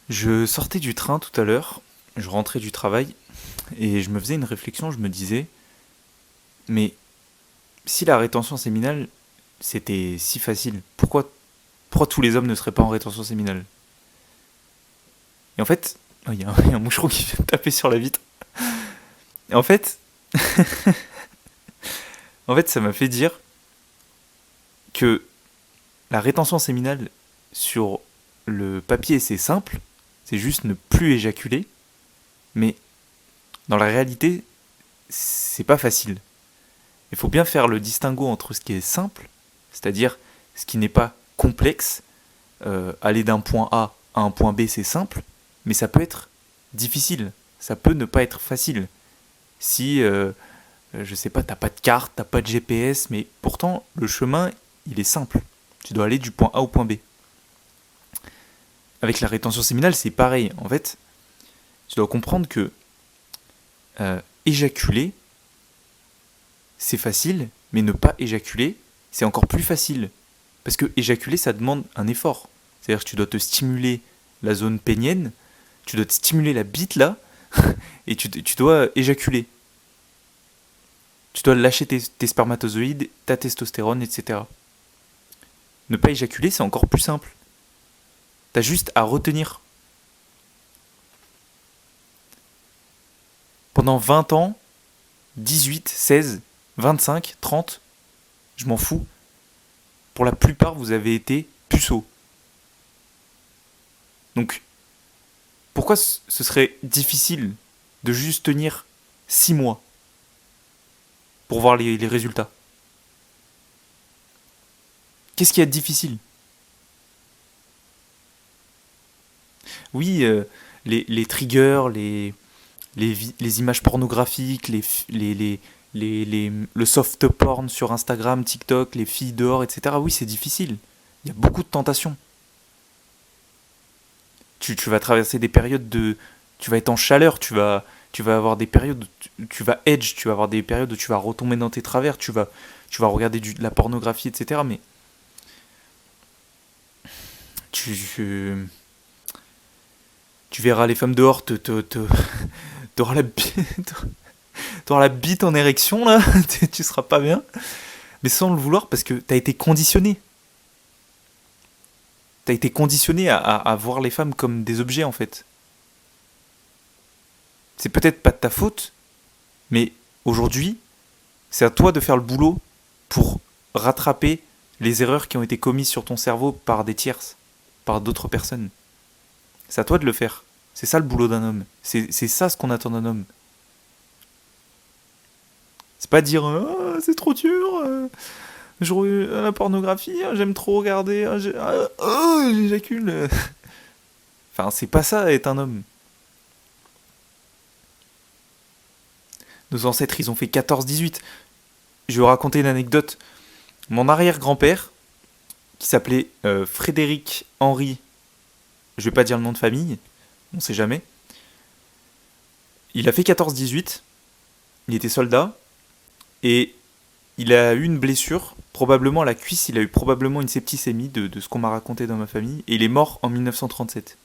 Je sortais du train tout à l'heure, je rentrais du travail et je me faisais une réflexion, je me disais, mais si la rétention séminale c'était si facile, pourquoi tous les hommes ne seraient pas en rétention séminale? Et en fait, oh, il y a un moucheron qui vient de taper sur la vitre. Et en fait, ça m'a fait dire que la rétention séminale sur le papier c'est simple, c'est juste ne plus éjaculer, mais dans la réalité, c'est pas facile. Il faut bien faire le distinguo entre ce qui est simple, c'est-à-dire ce qui n'est pas complexe. Aller d'un point A à un point B, c'est simple, mais ça peut être difficile. Ça peut ne pas être facile. Si, je sais pas, t'as pas de carte, t'as pas de GPS, mais pourtant, le chemin, il est simple. Tu dois aller du point A au point B. Avec la rétention séminale, c'est pareil. En fait, tu dois comprendre que éjaculer, c'est facile, mais ne pas éjaculer, c'est encore plus facile. Parce que éjaculer, ça demande un effort. C'est-à-dire que tu dois te stimuler la zone pénienne, tu dois te stimuler la bite là, et tu dois éjaculer. Tu dois lâcher tes spermatozoïdes, ta testostérone, etc. Ne pas éjaculer, c'est encore plus simple. T'as juste à retenir. Pendant 20 ans, 18, 16, 25, 30, je m'en fous. Pour la plupart, vous avez été puceaux. Donc, pourquoi ce serait difficile de juste tenir 6 mois pour voir les résultats? Qu'est-ce qui est difficile? Oui, les triggers, les images pornographiques, le soft porn sur Instagram, TikTok, les filles dehors, etc. Oui, c'est difficile. Il y a beaucoup de tentations. Tu vas traverser des périodes de... Tu vas être en chaleur, tu vas avoir des périodes où tu vas edge, tu vas avoir des périodes où tu vas retomber dans tes travers, tu vas regarder de la pornographie, etc. Mais tu, tu verras les femmes dehors, t'auras la, t'auras la bite en érection, là, tu seras pas bien. Mais sans le vouloir, parce que t'as été conditionné. T'as été conditionné à voir les femmes comme des objets, en fait. C'est peut-être pas de ta faute, mais aujourd'hui, c'est à toi de faire le boulot pour rattraper les erreurs qui ont été commises sur ton cerveau par des tierces, par d'autres personnes. C'est à toi de le faire. C'est ça le boulot d'un homme. C'est ça ce qu'on attend d'un homme. C'est pas dire ah, c'est trop dur, la pornographie, j'aime trop regarder, j'éjacule. Enfin, c'est pas ça être un homme. Nos ancêtres, ils ont fait 14-18. Je vais vous raconter une anecdote. Mon arrière-grand-père, qui s'appelait Frédéric Henri, je vais pas dire le nom de famille, on sait jamais, il a fait 14-18, il était soldat, et il a eu une blessure, probablement à la cuisse, il a eu probablement une septicémie de ce qu'on m'a raconté dans ma famille, et il est mort en 1937.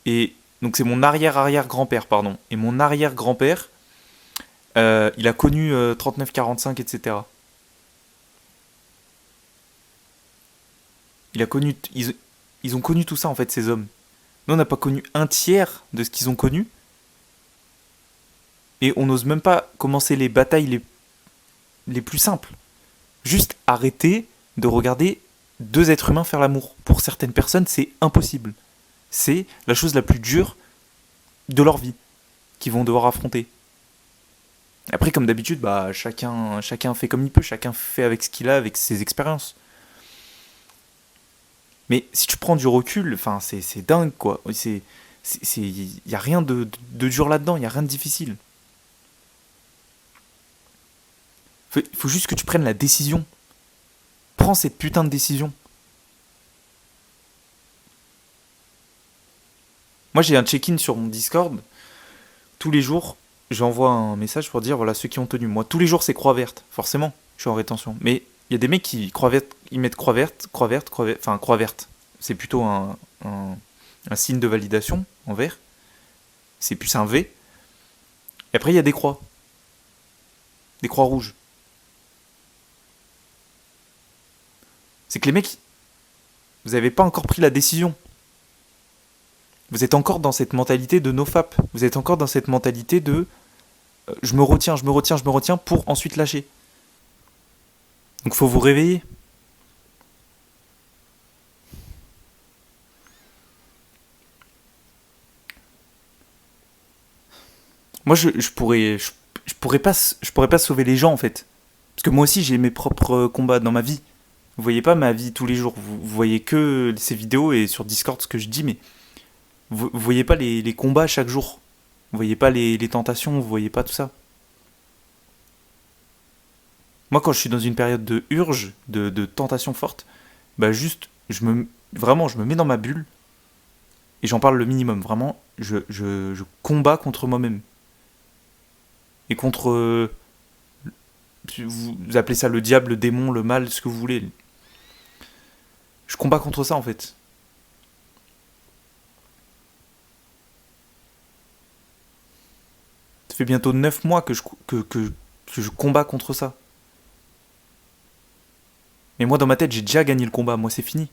Et donc c'est mon arrière-arrière-grand-père, pardon. Et mon arrière-grand-père, il a connu 39-45, etc. Il a connu, ils ont connu tout ça en fait, ces hommes. Nous, on n'a pas connu un tiers de ce qu'ils ont connu, et on n'ose même pas commencer les batailles les plus simples. Juste arrêter de regarder deux êtres humains faire l'amour. Pour certaines personnes, c'est impossible. C'est la chose la plus dure de leur vie qu'ils vont devoir affronter. Après, comme d'habitude, bah, chacun fait comme il peut, chacun fait avec ce qu'il a, avec ses expériences. Mais si tu prends du recul, enfin, c'est dingue, quoi. Il y a rien de dur là-dedans, il y a rien de difficile. Faut juste que tu prennes la décision. Prends cette putain de décision. Moi, j'ai un check-in sur mon Discord. Tous les jours, j'envoie un message pour dire voilà ceux qui ont tenu. Moi, tous les jours, c'est croix verte. Forcément, je suis en rétention. Mais il y a des mecs qui croix verte, ils mettent croix verte, croix verte, croix verte. Enfin, croix verte. C'est plutôt un signe de validation en vert. C'est plus un V. Et après, il y a des croix. Des croix rouges. C'est que les mecs, vous n'avez pas encore pris la décision. Vous êtes encore dans cette mentalité de nofap. Vous êtes encore dans cette mentalité de je me retiens pour ensuite lâcher. Donc faut vous réveiller. Moi je pourrais pas sauver les gens en fait. Parce que moi aussi j'ai mes propres combats dans ma vie. Vous voyez pas ma vie tous les jours. Vous voyez que ces vidéos et sur Discord ce que je dis, mais vous voyez pas les combats chaque jour. Vous voyez pas les tentations, vous voyez pas tout ça. Moi, quand je suis dans une période de urge, de tentation forte, bah juste, vraiment, je me mets dans ma bulle et j'en parle le minimum. Vraiment, je combats contre moi-même. Et contre, vous appelez ça le diable, le démon, le mal, ce que vous voulez. Je combats contre ça, en fait. Ça fait bientôt 9 mois que je combats contre ça. Mais moi, dans ma tête, j'ai déjà gagné le combat. Moi, c'est fini.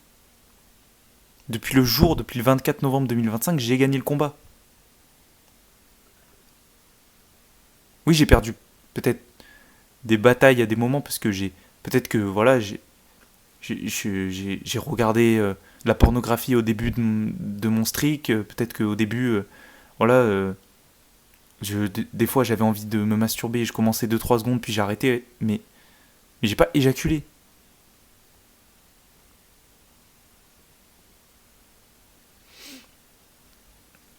Depuis le 24 novembre 2025, j'ai gagné le combat. Oui, j'ai perdu peut-être des batailles à des moments parce que peut-être que voilà, j'ai regardé de la pornographie au début de mon streak. Peut-être qu'au début, voilà, des fois j'avais envie de me masturber. Je commençais 2-3 secondes puis j'arrêtais. Mais j'ai pas éjaculé.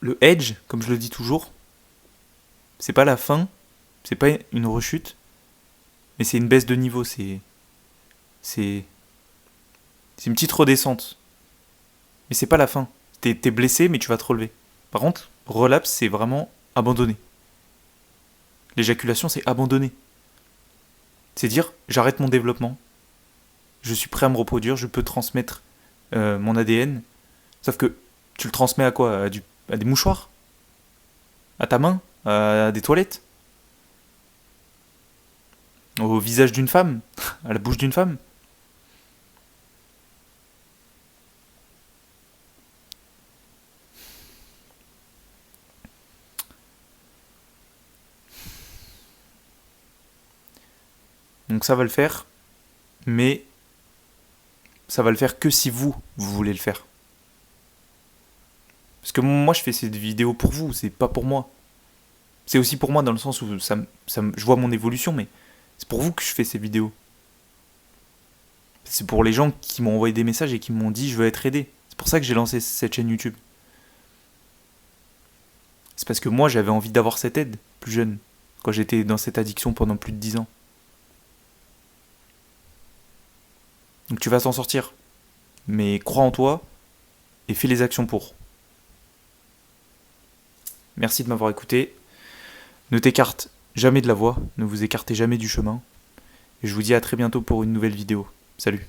Le edge, comme je le dis toujours, c'est pas la fin, c'est pas une rechute, mais c'est une baisse de niveau, c'est une petite redescente. Mais c'est pas la fin. T'es blessé, mais tu vas te relever. Par contre, relapse, c'est vraiment abandonner. L'éjaculation, c'est abandonner. C'est dire, j'arrête mon développement, je suis prêt à me reproduire, je peux transmettre mon ADN. Sauf que tu le transmets à quoi? À des mouchoirs? À ta main? À des toilettes? Au visage d'une femme? À la bouche d'une femme? Donc ça va le faire, mais ça va le faire que si vous voulez le faire. Parce que moi, je fais cette vidéo pour vous, c'est pas pour moi. C'est aussi pour moi dans le sens où je vois mon évolution, mais c'est pour vous que je fais ces vidéos. C'est pour les gens qui m'ont envoyé des messages et qui m'ont dit je veux être aidé. C'est pour ça que j'ai lancé cette chaîne YouTube. C'est parce que moi, j'avais envie d'avoir cette aide plus jeune, quand j'étais dans cette addiction pendant plus de 10 ans. Donc tu vas s'en sortir. Mais crois en toi et fais les actions pour. Merci de m'avoir écouté. Ne t'écarte jamais de la voie, ne vous écartez jamais du chemin. Et je vous dis à très bientôt pour une nouvelle vidéo. Salut.